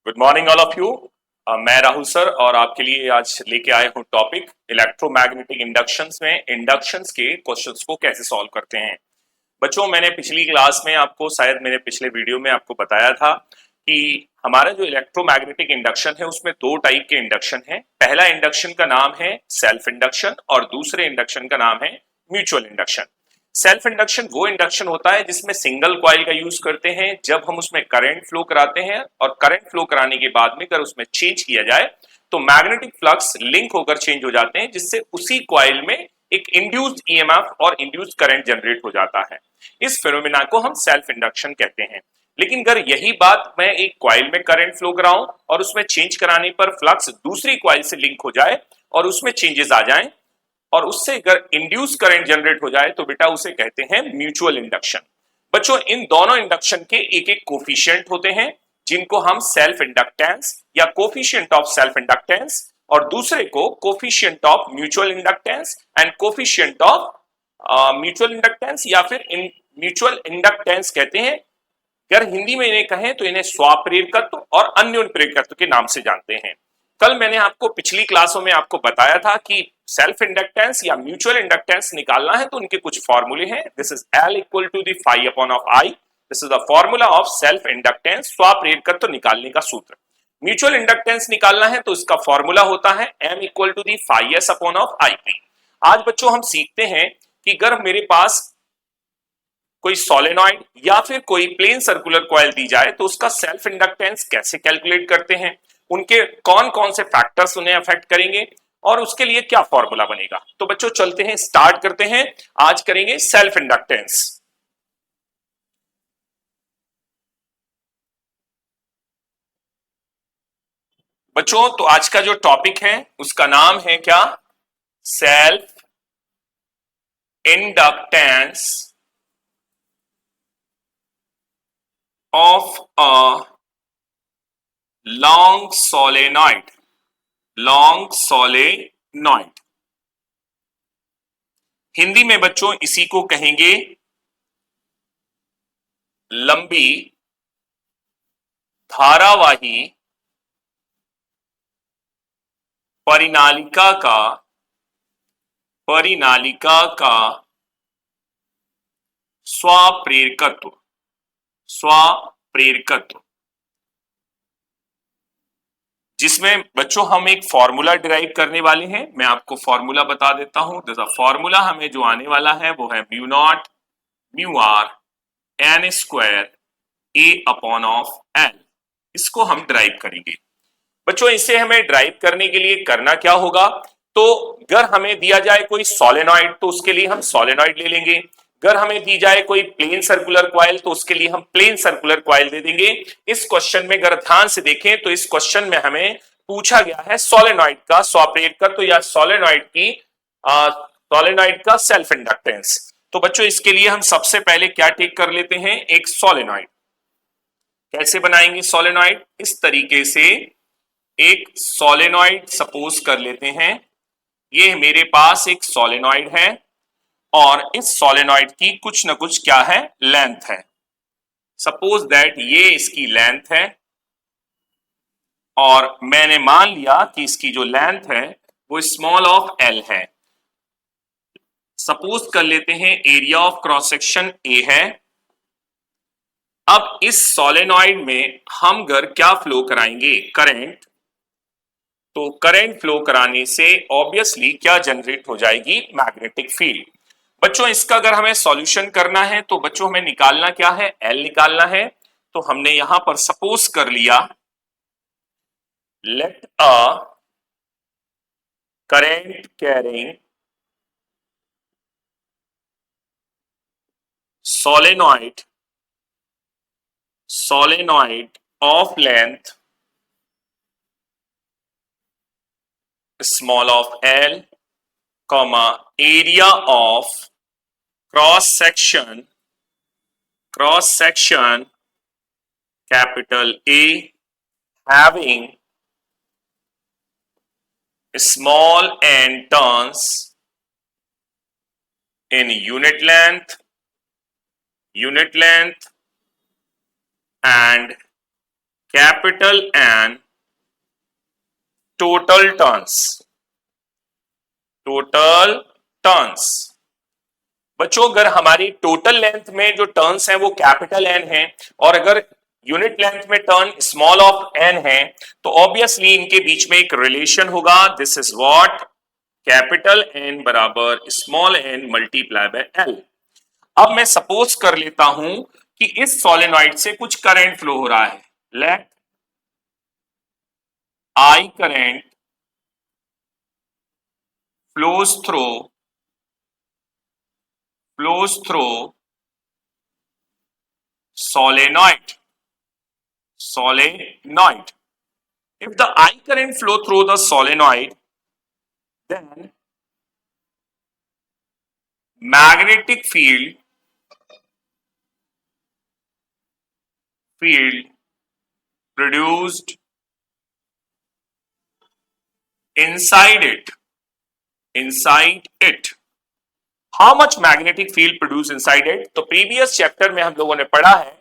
Good morning all of you. मैं Rahul sir और आपके लिए आज लेके आए हूँ टॉपिक इलेक्ट्रोमैग्नेटिक इंडक्शंस में इंडक्शंस के क्वेश्चंस को कैसे सॉल्व करते हैं। बच्चों, मैंने पिछली क्लास में आपको शायद मेरे पिछले वीडियो में आपको बताया था कि हमारा जो इलेक्ट्रोमैग्नेटिक इंडक्शन है उसमें दो टाइप के इंडक्शन है। पहला इंडक्शन का नाम है सेल्फ इंडक्शन और दूसरे इंडक्शन का नाम है म्यूचुअल इंडक्शन। सेल्फ इंडक्शन वो इंडक्शन होता है जिसमें सिंगल कॉइल का यूज करते हैं जब हम उसमें करंट फ्लो कराते हैं और करंट फ्लो कराने के बाद में अगर उसमें चेंज किया जाए तो मैग्नेटिक फ्लक्स लिंक होकर चेंज हो जाते हैं, जिससे उसी कॉइल में एक इंड्यूस्ड ईएमएफ और इंड्यूस्ड करंट जनरेट हो जाता है। इस फिनोमेना को हम सेल्फ इंडक्शन कहते हैं। लेकिन अगर यही बात मैं एक कॉइल में करंट फ्लो कराऊं और उसमें चेंज कराने पर फ्लक्स दूसरी कॉइल से लिंक हो जाए और उसमें चेंजेस आ जाएं और उससे अगर इंड्यूस करंट जनरेट हो जाए तो बेटा उसे कहते हैं म्यूचुअल इंडक्शन। बच्चों, इन दोनों इंडक्शन के एक एक कोफिशिएंट होते हैं जिनको हम सेल्फ इंडक्टेंस या कोफिशिएंट ऑफ सेल्फ इंडक्टेंस और दूसरे को coefficient of mutual inductance and coefficient of mutual inductance या फिर म्यूचुअल इंडक्टेंस कहते हैं। अगर हिंदी में इन्हें कहें तो इन्हें स्वाप्रेरकत्व और अन्योन्य प्रेरकत्व के नाम से जानते हैं। कल मैंने आपको पिछली क्लासों में आपको बताया था कि सेल्फ इंडक्टेंस या म्यूचुअल इंडक्टेंस निकालना है तो उनके कुछ फॉर्मूले हैं। This is L equal to the phi upon of I. This is the formula of self inductance, स्वाप्रेरकत्व निकालने का सूत्र। म्यूचुअल इंडक्टेंस निकालना है तो इसका फॉर्मूला होता है M equal to the phi S upon of I P. आज बच्चों हम सीखते हैं कि अगर मेरे पास कोई सोलेनॉइड या फिर कोई प्लेन सर्कुलर कॉइल दी जाए तो उसका सेल्फ इंडक्टेंस कैसे कैलकुलेट करते हैं, उनके कौन कौन से फैक्टर्स उन्हें अफेक्ट करेंगे और उसके लिए क्या फॉर्मूला बनेगा। तो बच्चों चलते हैं, स्टार्ट करते हैं। आज करेंगे सेल्फ इंडक्टेंस। बच्चों तो आज का जो टॉपिक है उसका नाम है क्या? Self inductance of a long solenoid. Long solenoid Hindi में बच्चों इसी को कहेंगे लंबी धारावाही परिनालिका का स्वाप्रेरकत्व जिसमें बच्चों हम एक फॉर्मूला डिराइव करने वाले हैं। मैं आपको फॉर्मूला बता देता हूं। फॉर्मूला हमें जो आने वाला है वो है mu naught mu are N square A upon of L. इसको हम ड्राइव करेंगे। बच्चों इसे हमें ड्राइव करने के लिए करना क्या होगा? तो अगर हमें दिया जाए कोई सोलेनॉइड तो उसके लिए हम सोलेनॉइड ले लेंगे। अगर हमें दी जाए कोई प्लेन सर्कुलर कॉइल तो उसके लिए हम प्लेन सर्कुलर कॉइल दे देंगे। इस क्वेश्चन में अगर ध्यान से देखें तो इस क्वेश्चन में हमें पूछा गया है सोलेनॉइड का स्वाप्रेरकत्व या सोलेनॉइड का सेल्फ इंडक्टेंस। तो बच्चों इसके लिए हम सबसे पहले क्या टेक कर लेते हैं, एक सोलेनॉइड। कैसे बनाएंगे सोलेनॉइड? इस तरीके से एक सोलेनॉइड सपोज कर लेते हैं। ये मेरे पास एक सोलेनॉइड है और इस सोलेनॉइड की कुछ ना कुछ क्या है, लेंथ है। सपोज दैट ये इसकी लेंथ है और मैंने मान लिया कि इसकी जो लेंथ है वो स्मॉल ऑफ एल है। सपोज कर लेते हैं area of cross section A है। अब इस सोलेनॉइड में हम अगर क्या फ्लो कराएंगे, करंट, तो करंट फ्लो कराने से ऑब्वियसली क्या जनरेट हो जाएगी, मैग्नेटिक फील्ड। बच्चों इसका अगर हमें सॉल्यूशन करना है तो बच्चों हमें निकालना क्या है, एल निकालना है। तो हमने यहां पर सपोज कर लिया let a current carrying solenoid of length small of L, comma area of cross section capital A having small n turns in unit length and capital N total turns, total turns. बच्चों अगर हमारी total length में जो turns हैं वो capital N है और अगर यूनिट लेंथ में टर्न स्मॉल ऑफ एन है तो ऑब्वियसली इनके बीच में एक रिलेशन होगा, this is what capital n बराबर small n multiply by l. अब मैं सपोज कर लेता हूं कि इस सोलेनॉइड से कुछ करंट फ्लो हो रहा है, let I current flows through solenoid. If the I current flow through the solenoid, then magnetic field produced inside it. How much magnetic field produced inside it? तो previous chapter में हम लोगों ने पढ़ा है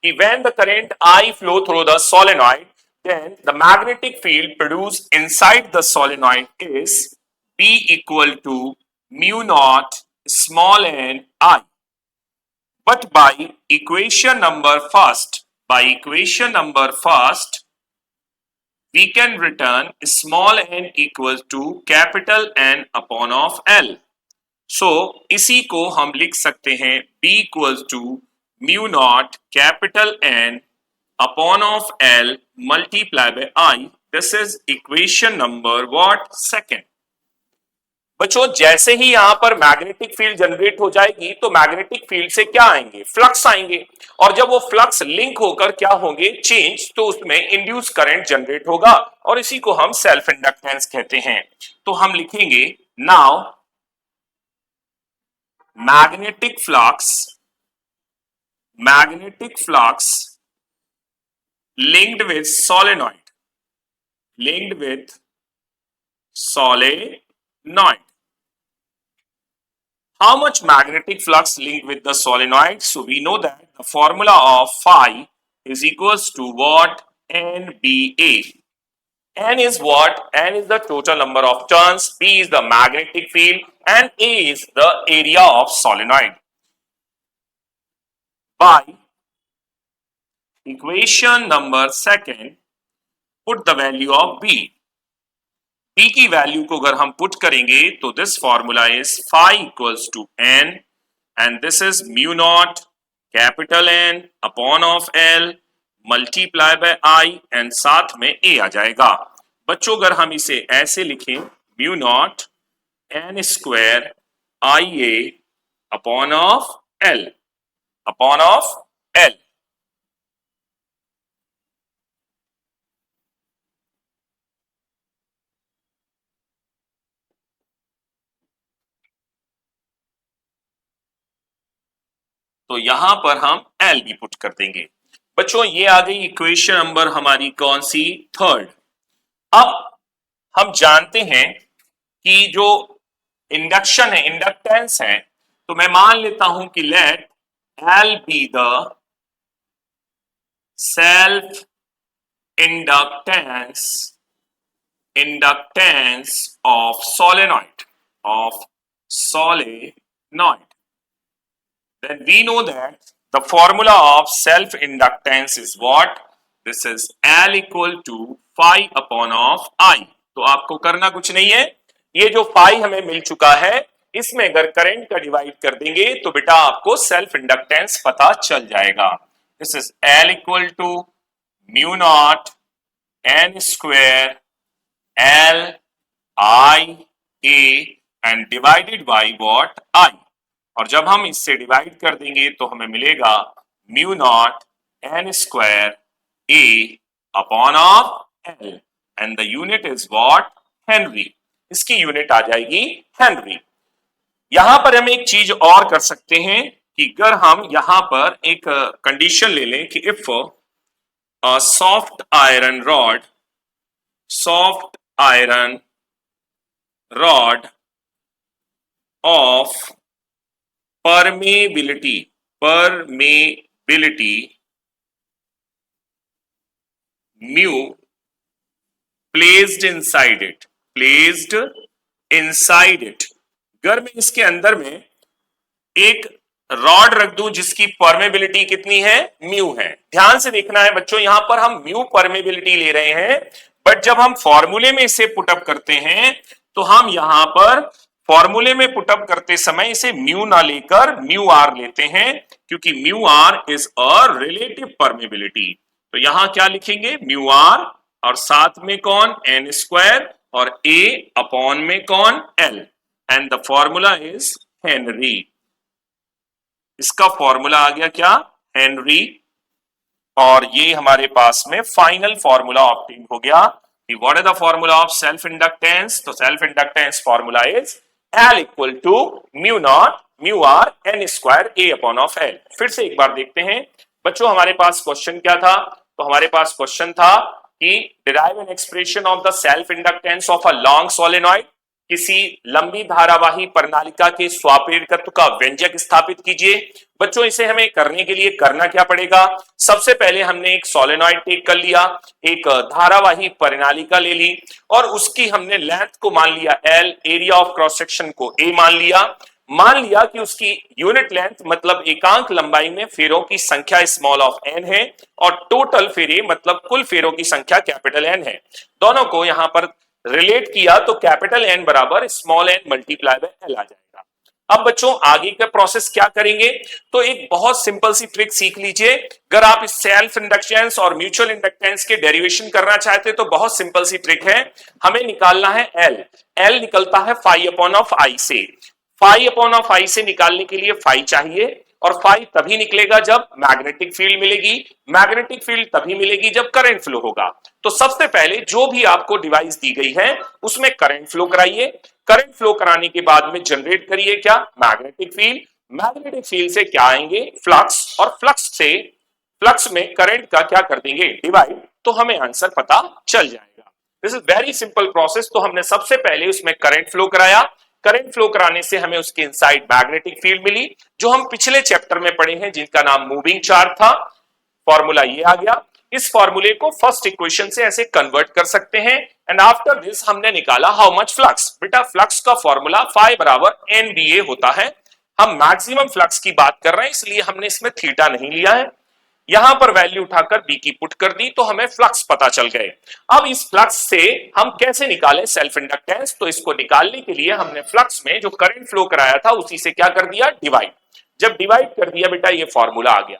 कि when the current I flow through the solenoid, then the magnetic field produced inside the solenoid is B equal to mu naught small n I. But by equation number first, we can return small n equals to capital N upon of L. So इसी को हम लिख सकते हैं B equals to mu naught capital N upon of L multiply by I. This is equation number what? Second. बच्चों जैसे ही यहां पर मैग्नेटिक फील्ड जनरेट हो जाएगी तो मैग्नेटिक फील्ड से क्या आएंगे? फ्लक्स आएंगे और जब वो फ्लक्स लिंक होकर क्या होंगे? चेंज, तो उसमें इंड्यूस करंट जनरेट होगा और इसी को हम सेल्फ इंडक्टेंस कहते हैं। तो हम लिखेंगे now magnetic flux linked with solenoid. How much magnetic flux linked with the solenoid? So we know that the formula of phi is equals to what? NBA. N is what? N is the total number of turns, B is the magnetic field, and A is the area of solenoid. By equation number second, put the value of B. B की value को अगर हम put करेंगे तो this formula is phi equals to N and this is mu naught capital N upon of L multiply by I and साथ में A आ जाएगा। बच्चों अगर हम इसे ऐसे लिखें mu naught N square IA upon of L तो यहां पर हम L भी पुट कर देंगे। बच्चों ये आ गई इक्वेशन नंबर हमारी कौन सी? थर्ड। अब हम जानते हैं कि जो इंडक्शन है, इंडक्टेंस है, तो मैं मान लेता हूं कि let L be the self inductance of solenoid, then we know that the formula of self inductance is what? This is L equal to phi upon of I. तो आपको करना कुछ नहीं है, ये जो phi हमें मिल चुका है इसमें अगर करंट का डिवाइड कर देंगे तो बेटा आपको सेल्फ इंडक्टेंस पता चल जाएगा। This is L equal to mu naught N square L I A and divided by what? I. और जब हम इससे डिवाइड कर देंगे तो हमें मिलेगा mu naught N square A upon of L and the unit is what? Henry. इसकी यूनिट आ जाएगी हेनरी। यहां पर हम एक चीज और कर सकते हैं कि अगर हम यहां पर एक कंडीशन ले लें कि if a soft iron rod of permeability mu placed inside it, placed inside it. अगर मैं इसके अंदर में एक रॉड रख दूं जिसकी परमेबिलिटी कितनी है, म्यू है। ध्यान से देखना है बच्चों, यहां पर हम म्यू परमेबिलिटी ले रहे हैं, बट जब हम फॉर्मूले में इसे पुटअप करते हैं तो हम यहां पर फॉर्मूले में पुटअप करते समय इसे म्यू ना लेकर म्यू आर लेते हैं, क्योंकि mu R is a relative permeability. तो यहां क्या लिखेंगे, म्यू आर और साथ में कौन, एन स्क्वायर और ए अपॉन में कौन, L, and the formula is Henry. इसका फॉर्मूला आ गया क्या, हेनरी। और ये हमारे पास में फाइनल फॉर्मूला ऑब्टेन हो गया। What is the formula of self inductance, तो self inductance formula is L equal to mu naught mu are N square A upon of l. फिर से एक बार देखते हैं बच्चों, हमारे पास क्वेश्चन क्या था, तो हमारे पास क्वेश्चन था कि derive an expression of the self inductance of a long solenoid, किसी लंबी धारावाही प्रणालिका के स्वाप्रेरकत्व का व्यंजक स्थापित कीजिए। बच्चों इसे हमें करने के लिए करना क्या पड़ेगा, सबसे पहले हमने एक सोलेनॉइड टेक कर लिया, एक धारावाही प्रणालिका ले ली और उसकी हमने लेंथ को मान लिया L, area of cross section को A मान लिया कि उसकी यूनिट लेंथ मतलब एकांक लंबाई में फेरों की संख्या स्मॉल ऑफ n है और टोटल फेरे मतलब कुल फेरों की संख्या कैपिटल N है। दोनों को यहां पर रिलेट किया तो कैपिटल N बराबर small n multiply by L आ जाएगा। अब बच्चों आगे का प्रोसेस क्या करेंगे, तो एक बहुत सिंपल सी ट्रिक सीख लीजिए। अगर आप इस सेल्फ इंडक्टेंस और म्यूचुअल इंडक्टेंस के डेरिवेशन करना चाहते हैं तो बहुत सिंपल सी ट्रिक है, हमें निकालना है L निकलता है फाई अपॉन ऑफ आई से। फाई अपॉन ऑफ आई से निकालने के लिए फाई चाहिए और फाई तभी निकलेगा जब मैग्नेटिक फील्ड मिलेगी, मैग्नेटिक फील्ड तभी मिलेगी जब करंट फ्लो होगा। तो सबसे पहले जो भी आपको डिवाइस दी गई है उसमें करंट फ्लो कराइए, करंट फ्लो कराने के बाद में जनरेट करिए क्या, मैग्नेटिक फील्ड। मैग्नेटिक फील्ड से क्या आएंगे, फ्लक्स, और फ्लक्स में करंट का क्या कर देंगे, डिवाइड, तो हमें आंसर पता चल जाएगा। This is very simple process. तो हमने सबसे पहले उसमें करंट फ्लो कराया, करंट फ्लो कराने से हमें उसके इनसाइड मैग्नेटिक फील्ड मिली जो हम पिछले चैप्टर में पढ़े हैं, जिनका नाम मूविंग चार्ज था। फॉर्मूला ये आ गया। इस फॉर्मूले को फर्स्ट इक्वेशन से ऐसे कन्वर्ट कर सकते हैं एंड आफ्टर दिस हमने निकाला हाउ मच फ्लक्स। बेटा फ्लक्स का फॉर्मूला फाई बराबर NBA होता है। हम मैक्सिमम फ्लक्स की बात कर रहे हैं इसलिए हमने इसमें थीटा नहीं लिया है, यहां पर वैल्यू उठाकर बी की पुट कर दी तो हमें फ्लक्स पता चल गए। अब इस फ्लक्स से हम कैसे निकालें सेल्फ इंडक्टेंस, तो इसको निकालने के लिए हमने फ्लक्स में जो करंट फ्लो कराया था उसी से क्या कर दिया, डिवाइड। जब डिवाइड कर दिया बेटा ये फॉर्मूला आ गया।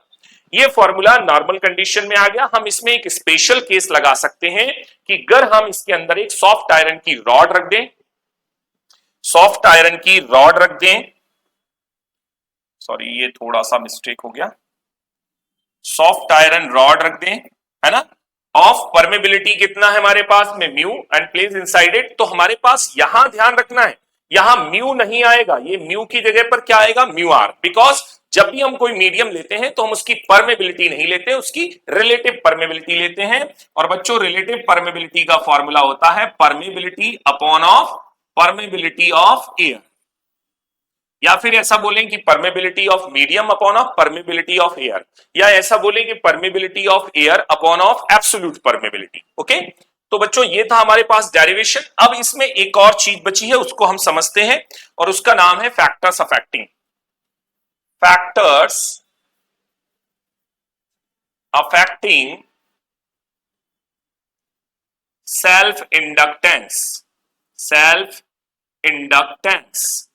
ये फॉर्मूला नॉर्मल कंडीशन में आ गया। हम इसमें एक स्पेशल केस लगा सकते हैं कि अगर हम इसके अंदर एक सॉफ्ट आयरन की रॉड रख दें, सॉफ्ट आयरन की रॉड रख दें, सॉरी ये थोड़ा सा मिस्टेक हो गया, सॉफ्ट आयरन रॉड रख दें, है ना, ऑफ परमेबिलिटी कितना है हमारे पास में, mu, and place inside it. तो हमारे पास यहां ध्यान रखना है, यहां म्यू नहीं आएगा, ये म्यू की जगह पर क्या आएगा, म्यू आर। बिकॉज जब भी हम कोई मीडियम लेते हैं तो हम उसकी परमेबिलिटी नहीं लेते, उसकी रिलेटिव परमेबिलिटी लेते हैं। और बच्चों रिलेटिव परमेबिलिटी का फॉर्मूला होता है permeability upon of permeability of air, या फिर ऐसा बोलें कि permeability of medium upon of permeability of air, या ऐसा बोलें कि permeability of air upon of absolute permeability. Okay, तो बच्चों ये था हमारे पास डेरिवेशन। अब इसमें एक और चीज बची है उसको हम समझते हैं और उसका नाम है factors affecting, factors affecting self inductance, self inductance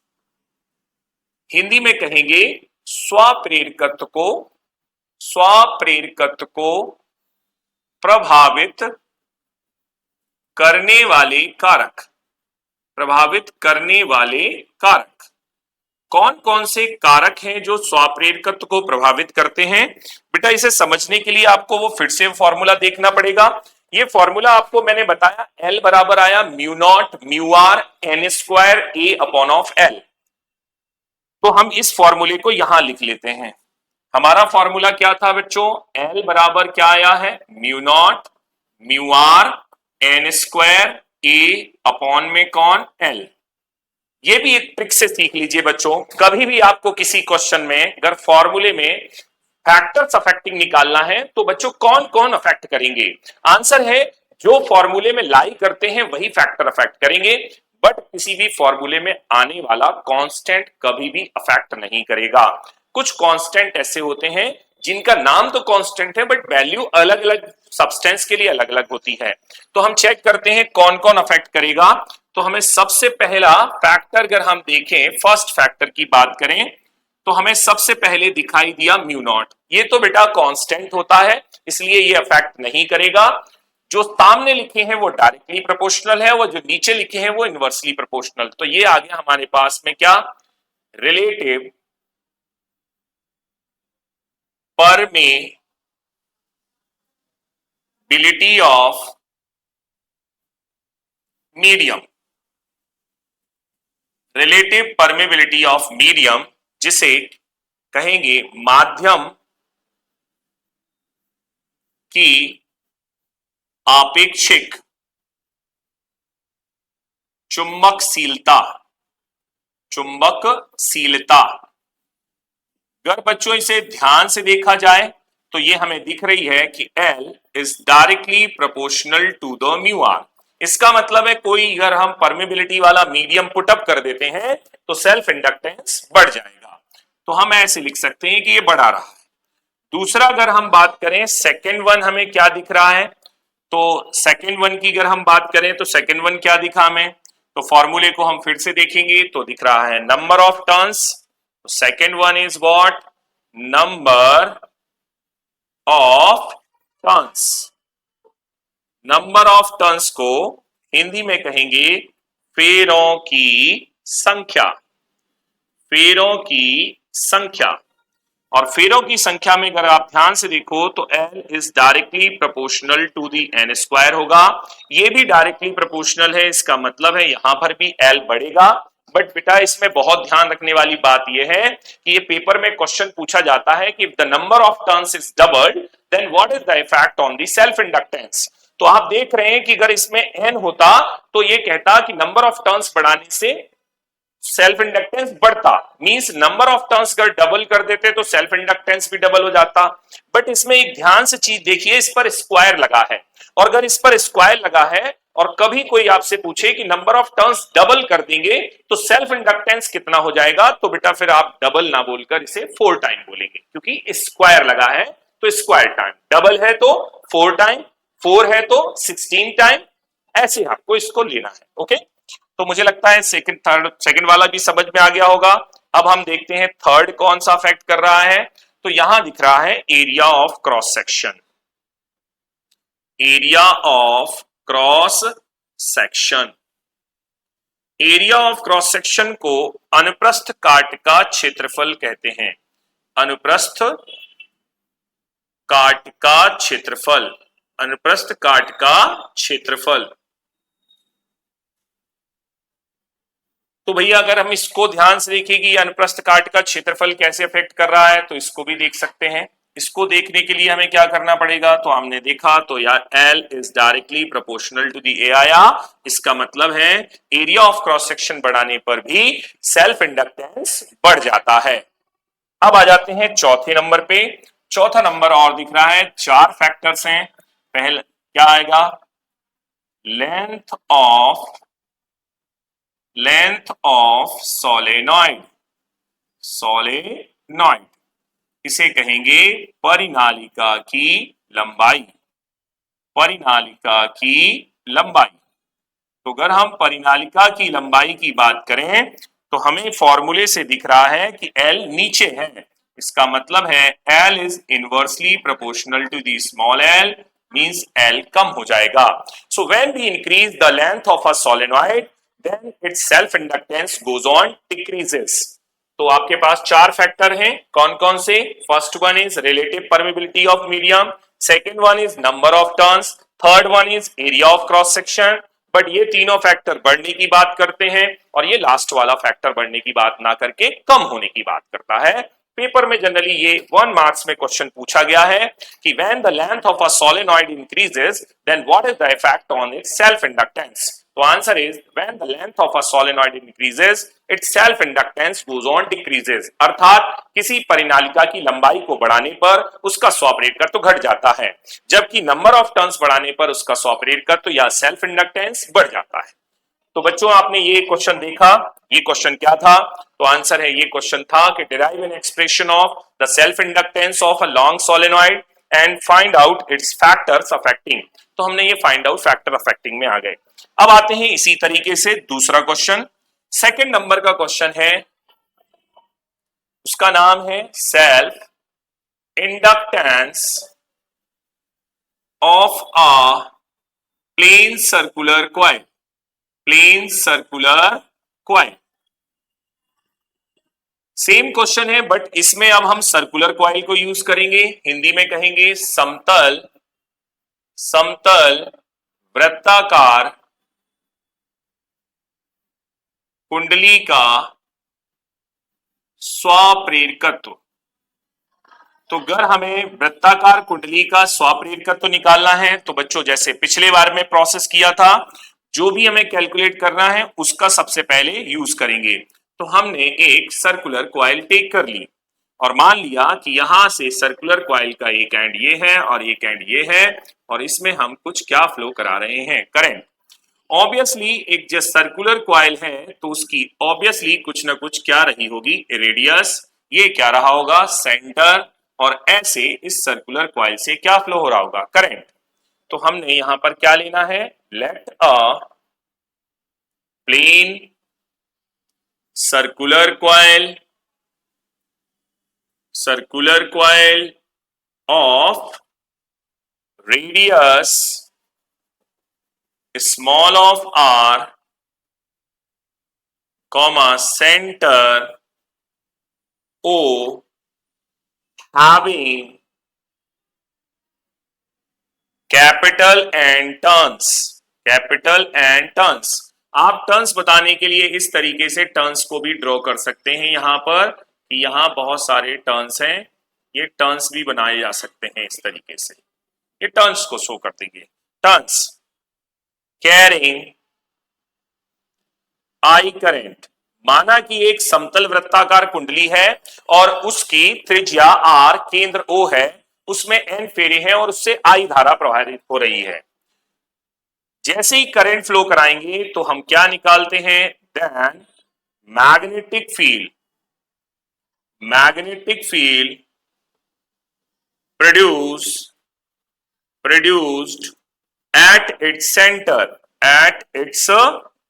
Hindi में कहेंगे स्वप्रेरकत्व को प्रभावित करने वाले कारक, प्रभावित करने वाले कारक। कौन कौन से कारक हैं जो स्वप्रेरकत्व को प्रभावित करते हैं, बेटा इसे समझने के लिए आपको वो फिर से फॉर्मूला देखना पड़ेगा। ये फॉर्मूला आपको मैंने बताया, L बराबर आया mu naught mu are N square A upon of L. तो हम इस फॉर्मूले को यहां लिख लेते हैं। हमारा फॉर्मूला क्या था बच्चों, L बराबर क्या आया है, mu naught mu are N square A upon में कौन, L। ये भी एक ट्रिक से सीख लीजिए बच्चों, कभी भी आपको किसी क्वेश्चन में अगर फॉर्मूले में फैक्टर्स अफेक्टिंग निकालना है तो बच्चों कौन कौन अफेक्ट करेंगे? आंसर है जो फॉर्मूले में लाई करते हैं वही फैक्टर अफेक्ट करेंगे, बट किसी भी फॉर्मूले में आने वाला कांस्टेंट कभी भी अफेक्ट नहीं करेगा। कुछ कांस्टेंट ऐसे होते हैं जिनका नाम तो कांस्टेंट है बट वैल्यू अलग अलग सब्सटेंस के लिए अलग अलग होती है। तो हम चेक करते हैं कौन कौन अफेक्ट करेगा। तो हमें सबसे पहला फैक्टर अगर हम देखें, फर्स्ट फैक्टर की बात करें तो हमें सबसे पहले दिखाई दिया म्यू नॉट। ये तो बेटा कांस्टेंट होता है इसलिए ये अफेक्ट नहीं करेगा। जो सामने लिखे हैं वो डायरेक्टली प्रोपोर्शनल है, वो जो नीचे लिखे हैं वो इनवर्सली प्रोपोर्शनल। तो ये आ गया हमारे पास में क्या, relative permeability of medium, relative permeability of medium जिसे कहेंगे माध्यम की आपेक्षिक चुंबकशीलता, चुंबकशीलता। अगर बच्चों इसे ध्यान से देखा जाए तो ये हमें दिख रही है कि L is directly proportional to the mu R. इसका मतलब है कोई अगर हम परमेबिलिटी वाला मीडियम पुटअप कर देते हैं तो सेल्फ इंडक्टेंस बढ़ जाएगा। तो हम ऐसे लिख सकते हैं कि ये बढ़ा रहा है। दूसरा अगर हम बात करें सेकेंड वन, हमें क्या दिख रहा है? तो सेकेंड वन की अगर हम बात करें तो सेकेंड वन क्या दिखा हमें? तो फॉर्मूले को हम फिर से देखेंगे तो दिख रहा है number of turns. Second one is what? Number of turns. Number of turns को हिंदी में कहेंगे फेरों की संख्या, फेरों की संख्या। और फेरों की संख्या में अगर आप ध्यान से देखो तो L is directly proportional to the n square होगा। ये भी डायरेक्टली प्रोपोर्शनल है, इसका मतलब है यहां पर भी L बढ़ेगा। बट बेटा इसमें बहुत ध्यान रखने वाली बात यह है कि ये पेपर में क्वेश्चन पूछा जाता है कि if the number of turns is doubled then what is the effect on the self inductance. तो आप देख रहे हैं कि अगर इसमें n होता तो ये कहता कि नंबर ऑफ टर्न्स बढ़ाने से सेल्फ इंडक्टेंस बढ़ता, मींस नंबर ऑफ टर्न्स अगर डबल कर देते तो सेल्फ इंडक्टेंस भी डबल हो जाता। बट इसमें एक ध्यान से चीज देखिए, इस पर स्क्वायर लगा है, और अगर इस पर स्क्वायर लगा है और कभी कोई आपसे पूछे कि नंबर ऑफ टर्न्स डबल कर देंगे तो सेल्फ इंडक्टेंस कितना हो जाएगा, तो बेटा फिर आप डबल ना बोलकर इसे 4 टाइम बोलेंगे, क्योंकि स्क्वायर लगा है तो स्क्वायर टाइम, डबल है तो 4 टाइम, 4 है तो 16 टाइम, ऐसे आपको इसको लेना है। ओके, तो मुझे लगता है सेकंड वाला भी समझ में आ गया होगा। अब हम देखते हैं थर्ड कौन सा अफेक्ट कर रहा है। तो यहां दिख रहा है area of cross section, area of cross section. Area of cross section को अनुप्रस्थ काट का क्षेत्रफल कहते हैं, अनुप्रस्थ काट का क्षेत्रफल, अनुप्रस्थ काट का क्षेत्रफल। तो भैया अगर हम इसको ध्यान से देखें कि अनुप्रस्थ काट का क्षेत्रफल कैसे अफेक्ट कर रहा है तो इसको भी देख सकते हैं। इसको देखने के लिए हमें क्या करना पड़ेगा, तो हमने देखा तो यार L is directly proportional to the a आया, इसका मतलब है एरिया ऑफ क्रॉस सेक्शन बढ़ाने पर भी सेल्फ इंडक्टेंस बढ़ जाता है। अब आ जाते हैं चौथे नंबर पे। चौथा नंबर और दिख रहा है, 4 फैक्टर्स हैं। पहले क्या आएगा, लेंथ ऑफ सोलेनॉइड, सोलेनॉइड इसे कहेंगे परिनालिका की लंबाई, परिनालिका की लंबाई। तो अगर हम परिनालिका की लंबाई की बात करें तो हमें फॉर्मूले से दिख रहा है कि L नीचे है, इसका मतलब है L is inversely proportional to the small l, means L कम हो जाएगा। So when we increase the length of a solenoid then its self inductance goes on decreases। तो आपके पास 4 फैक्टर हैं, कौन कौन से? First one is relative permeability of medium, second one is number of turns, third one is area of cross section. But ये तीनों factor बढ़ने की बात करते हैं और ये लास्ट वाला फैक्टर बढ़ने की बात ना करके कम होने की बात करता है। पेपर में जनरली ये 1 मार्क्स में क्वेश्चन पूछा गया है कि when the length of a solenoid increases then what is the effect on its self inductance. तो answer is when the length of a solenoid increases its self inductance goes on decreases, अर्थात किसी परिनालिका की लंबाई को बढ़ाने पर उसका swap rate तो घट जाता है, जबकि नंबर ऑफ टर्न्स बढ़ाने पर उसका स्वॉप रेट तो या सेल्फ इंडक्टेंस बढ़ जाता है। तो बच्चों आपने ये क्वेश्चन देखा, ये क्वेश्चन क्या था? तो आंसर है, ये क्वेश्चन था कि derive an expression of the self inductance of a long solenoid and find out it's factors affecting. तो हमने ये फाइंड आउट फैक्टर अफेक्टिंग में आ गए। अब आते हैं इसी तरीके से दूसरा क्वेश्चन, सेकंड नंबर का क्वेश्चन है, उसका नाम है self inductance of a plain circular coil, plain circular coil. Same question है बट इसमें अब हम सर्कुलर कॉइल को यूज करेंगे, हिंदी में कहेंगे समतल वृत्ताकार कुंडली का स्वाप्रेरकत्व। तो अगर हमें वृत्ताकार कुंडली का स्वाप्रेरकत्व निकालना है तो बच्चों जैसे पिछले बार में प्रोसेस किया था, जो भी हमें कैलकुलेट करना है उसका सबसे पहले यूज करेंगे। तो हमने एक सर्कुलर कॉइल टेक कर ली और मान लिया कि यहां से सर्कुलर कॉइल का एक एंड ये है और एक एंड ये है, और इसमें हम कुछ क्या फ्लो करा रहे हैं, करंट। ऑब्वियसली एक जो सर्कुलर कॉइल है तो उसकी ऑब्वियसली कुछ ना कुछ क्या रही होगी, रेडियस, ये क्या रहा होगा, सेंटर, और ऐसे इस सर्कुलर कॉइल से क्या फ्लो हो रहा होगा, करंट। तो हमने यहां पर क्या लेना है, let a plain circular coil of radius small of r comma center o having capital and turns, capital and turns. आप टर्न्स बताने के लिए इस तरीके से टर्न्स को भी ड्रॉ कर सकते हैं यहां पर, कि यहां बहुत सारे टर्न्स हैं, ये टर्न्स भी बनाए जा सकते हैं इस तरीके से, ये टर्न्स को शो कर देंगे। टर्न्स कैरिंग आई करंट, माना कि एक समतल वृत्ताकार कुंडली है और उसकी त्रिज्या आर, केंद्र ओ है, उसमें एन फेरे हैं और उससे आई धारा प्रवाहित हो रही है। जैसे ही करंट फ्लो कराएंगे तो हम क्या निकालते हैं, then magnetic field produced at its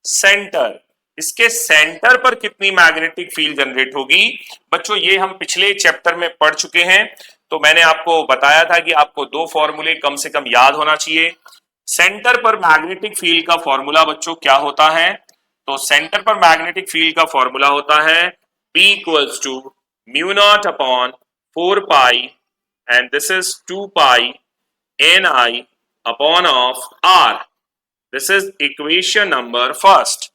centre, इसके सेंटर पर कितनी मैग्नेटिक फील्ड जनरेट होगी। बच्चों ये हम पिछले चैप्टर में पढ़ चुके हैं, तो मैंने आपको बताया था कि आपको दो फॉर्मूले कम से कम याद होना चाहिए। सेंटर पर मैग्नेटिक फील्ड का फॉर्मूला बच्चों क्या होता है, तो सेंटर पर मैग्नेटिक फील्ड का फॉर्मूला होता है P equals to mu naught upon 4 pi and this is 2 pi NI upon of R। This is equation number first.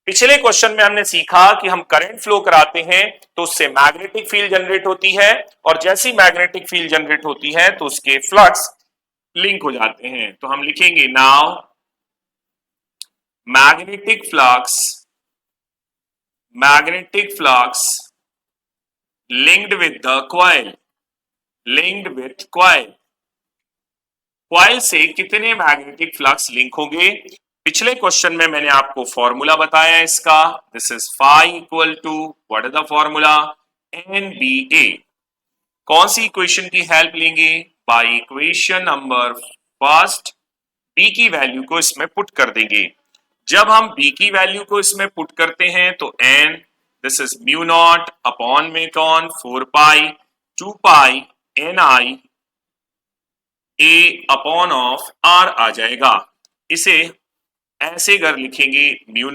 पिछले क्वेश्चन में हमने सीखा कि हम करंट फ्लो कराते हैं तो उससे मैग्नेटिक फील्ड जनरेट होती है, और जैसी मैग्नेटिक फील्ड जनरेट होती है तो उसके फ्लक्स लिंक हो जाते हैं। तो हम लिखेंगे now magnetic flux linked with the coil से कितने मैग्नेटिक फ्लक्स लिंक होंगे। पिछले क्वेश्चन में मैंने आपको फॉर्मूला बताया इसका, this is phi equal to what is the formula, NBA। कौन सी इक्वेशन की हेल्प लेंगे, by equation number first B की वैल्यू को इसमें पुट कर देंगे। जब हम B की वैल्यू को इसमें पुट करते हैं तो N, this is mu naught upon में कौन 4 पाई 2 pi NI A upon of R आ जाएगा। इसे ऐसे अगर लिखेंगे म्यू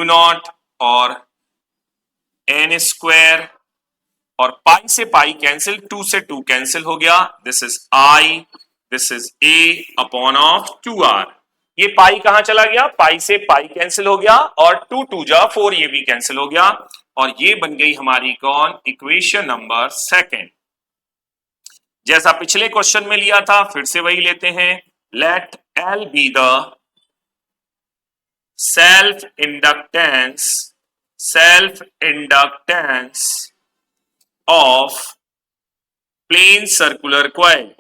नॉट और N स्क्वायर, और पाई से पाई कैंसिल, 2 से 2 कैंसिल हो गया, this is I, this is A upon of 2R। ये पाई कहां चला गया, पाई से पाई कैंसिल हो गया, और 2 2 जा 4, ये भी कैंसिल हो गया, और ये बन गई हमारी कौन, इक्वेशन नंबर सेकंड। जैसा पिछले क्वेश्चन में लिया था फिर से वही लेते हैं, let L be the self inductance of plain circular coil.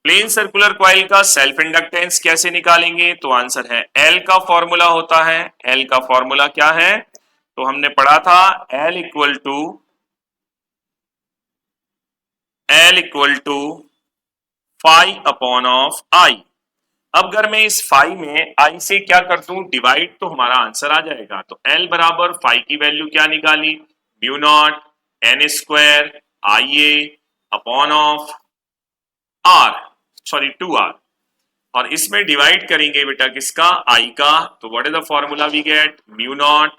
Plain circular coil का सेल्फ इंडक्टेंस कैसे निकालेंगे? तो आंसर है L का फॉर्मूला होता है। L का फॉर्मूला क्या है? तो हमने पढ़ा था L equal to phi upon of I. अब अगर मैं इस फाई में आई से क्या कर दूं डिवाइड, तो हमारा आंसर आ जाएगा। तो L बराबर फाई की वैल्यू क्या निकाली? Mu naught N square I A upon of R, sorry 2r, और इसमें डिवाइड करेंगे बेटा किसका? आई का। तो what is the formula we get? Mu naught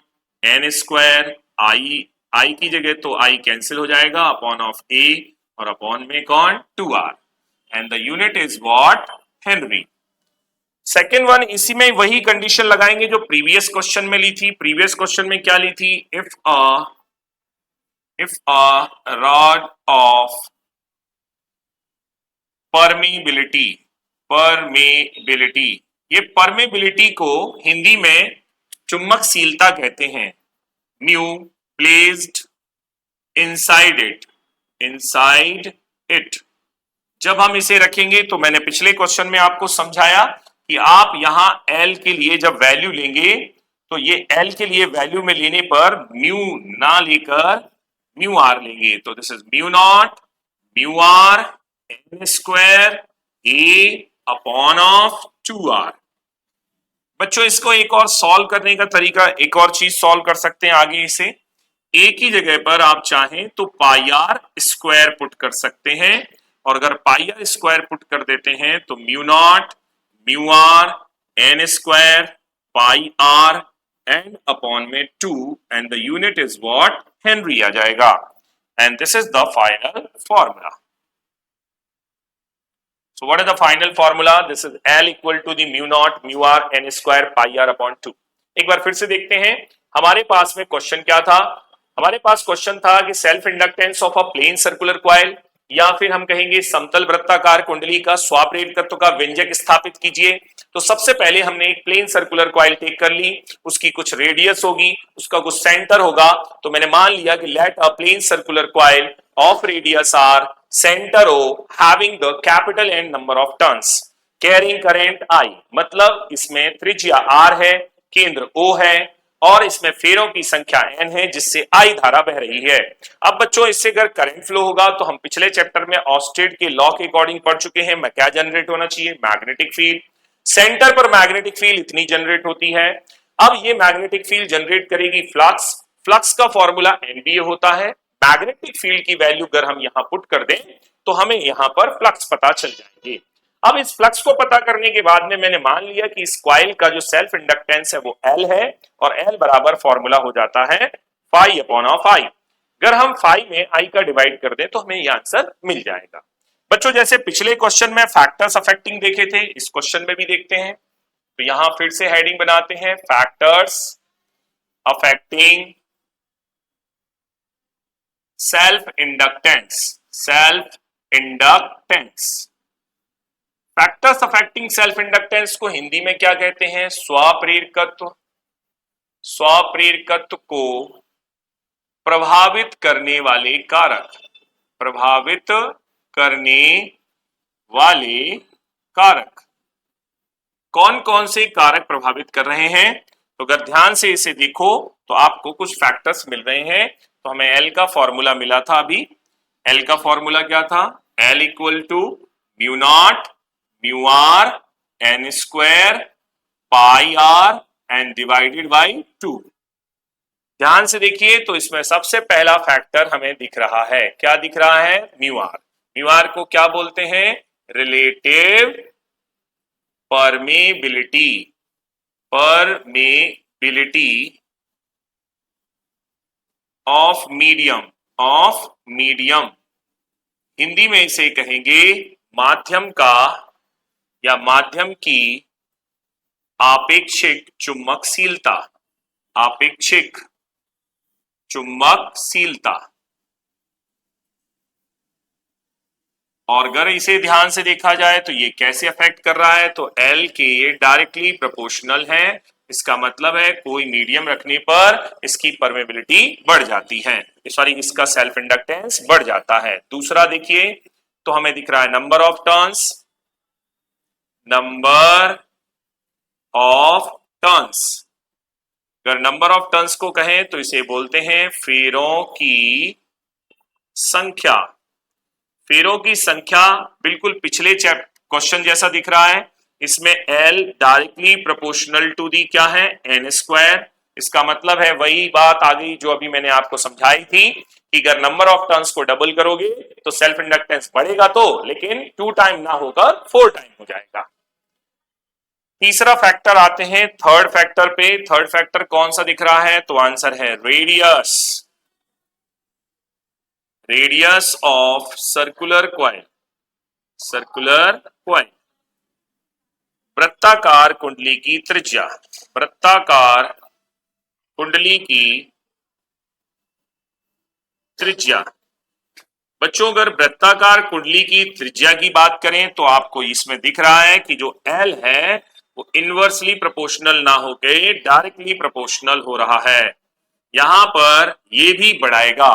N square I की जगह तो आई कैंसिल हो जाएगा अपॉन ऑफ ए, और अपॉन में कौन? 2r, and the unit is what? Henry. Second one, इसी में वही कंडीशन लगाएंगे जो प्रीवियस क्वेश्चन में ली थी। प्रीवियस क्वेश्चन में क्या ली थी? If a rod of permeability, ये परमेबिलिटी को हिंदी में चुंबकशीलता कहते हैं। म्यू प्लेस्ड इनसाइड इट, जब हम इसे रखेंगे तो मैंने पिछले क्वेश्चन में आपको समझाया कि आप यहां L के लिए जब वैल्यू लेंगे तो ये L के लिए वैल्यू में लेने पर म्यू ना लेकर म्यू आर लेंगे। तो this is mu naught mu are N square A upon of 2r। बच्चों इसको एक और सॉल्व करने का तरीका, एक और चीज सॉल्व कर सकते हैं आगे। इसे a की जगह पर आप चाहें तो पाई आर स्क्वायर पुट कर सकते हैं, और अगर पाई आर स्क्वायर पुट कर देते हैं तो mu naught mu are N square pi are and upon में 2, and the unit is what? Henry आ जाएगा। And this is the final formula. So what is the final formula? This is L equal to the mu naught mu r n square pi r upon 2। एक बार फिर से देखते हैं हमारे पास में question क्या था। हमारे पास क्वेश्चन था कि self inductance of a plain circular coil, या फिर हम कहेंगे समतल वृत्ताकार कुंडली का स्वाप्रेरकत्व का व्यंजक स्थापित कीजिए। तो सबसे पहले हमने एक प्लेन सर्कुलर कॉइल टेक कर ली, उसकी कुछ रेडियस होगी, उसका कुछ सेंटर होगा। तो मैंने मान लिया कि let a plain circular coil of radius R centre O having the capital N number of turns carrying current I, मतलब इसमें त्रिज्या R है, केंद्र O है, और इसमें फेरों की संख्या N है जिससे I धारा बह रही है। अब बच्चों इससे अगर करंट फ्लो होगा तो हम पिछले चैप्टर में ऑस्टेड के लॉ के अकॉर्डिंग पढ़ चुके हैं। मैं क्या जनरेट होना चाहिए? Magnetic field. सेंटर पर मैग्नेटिक फील्ड इतनी जनरेट होती है। अब ये मैग्नेटिक फील्ड जनरेट करेगी फ्लक्स का फॉर्मूला NBA होता है। मैग्नेटिक फील्ड की वैल्यू अगर हम यहां पुट कर दें तो हमें यहां पर फ्लक्स पता चल जाएंगे। अब इस फ्लक्स को पता करने के बाद में मैंने मान लिया कि इस कॉइल का जो सेल्फ इंडक्टेंस है वो L है, और L बराबर फॉर्मूला हो जाता है फाई अपॉन ऑफ आई। अगर हम फाई में आई का डिवाइड कर दें तो हमें यह आंसर मिल जाएगा। बच्चों जैसे पिछले क्वेश्चन में फैक्टर्स अफेक्टिंग देखे थे, इस क्वेश्चन में भी देखते हैं। तो यहां फिर से हेडिंग बनाते हैं factors affecting self inductance. Factors affecting self inductance को हिंदी में क्या कहते हैं? स्वप्रेरकत्व को प्रभावित करने वाले कारक। कौन कौन से कारक प्रभावित कर रहे हैं? तो अगर ध्यान से इसे देखो तो आपको कुछ फैक्टर्स मिल रहे हैं। तो हमें L का फॉर्मूला मिला था अभी। L का फॉर्मूला क्या था? L equal to mu naught mu are N square pi are and divided by 2। ध्यान से देखिए तो इसमें सबसे पहला फैक्टर हमें दिख रहा है। क्या दिख रहा है? Mu R. म्यू आर को क्या बोलते हैं? Relative permeability of medium. Hindi में इसे कहेंगे माध्यम का या माध्यम की आपेक्षिक चुंबकशीलता। और अगर इसे ध्यान से देखा जाए तो ये कैसे अफेक्ट कर रहा है, तो L के डायरेक्टली प्रोपोर्शनल है। इसका मतलब है कोई मीडियम रखने पर इसकी परमेबिलिटी बढ़ जाती है, सॉरी इसका सेल्फ इंडक्टेंस बढ़ जाता है। दूसरा देखिए तो हमें दिख रहा है number of turns, number of turns. अगर नंबर ऑफ टर्न्स को कहें तो इसे बोलते हैं फेरों की संख्या। फेरों की संख्या बिल्कुल पिछले क्वेश्चन जैसा दिख रहा है। इसमें L directly proportional to the क्या है, n स्क्वायर। इसका मतलब है वही बात आ गई जो अभी मैंने आपको समझाई थी कि अगर नंबर ऑफ टर्न्स को डबल करोगे तो सेल्फ इंडक्टेंस बढ़ेगा तो, लेकिन 2 टाइम ना होकर 4 टाइम हो जाएगा। तीसरा फैक्टर आते हैं थर्ड फैक्टर पे। थर्ड फैक्टर कौन सा दिख रहा है, तो आंसर है radius. Radius of circular coil, circular coil, वृत्ताकार कुंडली की त्रिज्या, वृत्ताकार कुंडली की त्रिज्या। बच्चों अगर वृत्ताकार कुंडली की त्रिज्या की बात करें तो आपको इसमें दिख रहा है कि जो L है वो इनवर्सली प्रोपोर्शनल ना होके डायरेक्टली प्रोपोर्शनल हो रहा है। यहां पर ये भी बढ़ाएगा।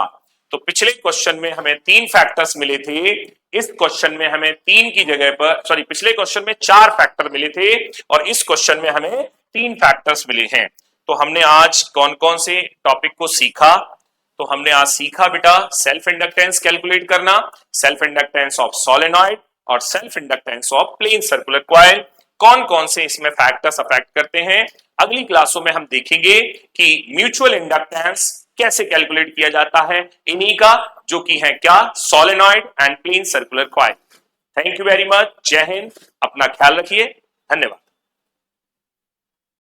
तो पिछले क्वेश्चन में हमें 3 फैक्टर्स मिले थे, इस क्वेश्चन में हमें 3 की जगह पर, सॉरी पिछले क्वेश्चन में 4 फैक्टर मिले थे और इस क्वेश्चन में हमें 3 फैक्टर्स मिले हैं। तो हमने आज कौन कौन से टॉपिक को सीखा, तो हमने आज सीखा बेटा सेल्फ इंडक्टेंस कैलकुलेट करना, सेल्फ इंडक्टेंस ऑफ सोलेनॉइड और self inductance of plane circular coil, कौन कौन से इसमें फैक्टर्स अफेक्ट करते हैं। अगली क्लासों में हम देखेंगे कि म्यूचुअल इंडक्टेंस कैसे कैलकुलेट किया जाता है इन्हीं का, जो कि है क्या, solenoid and plane circular coil. Thank you very much, जय हिंद, अपना ख्याल रखिए, धन्यवाद।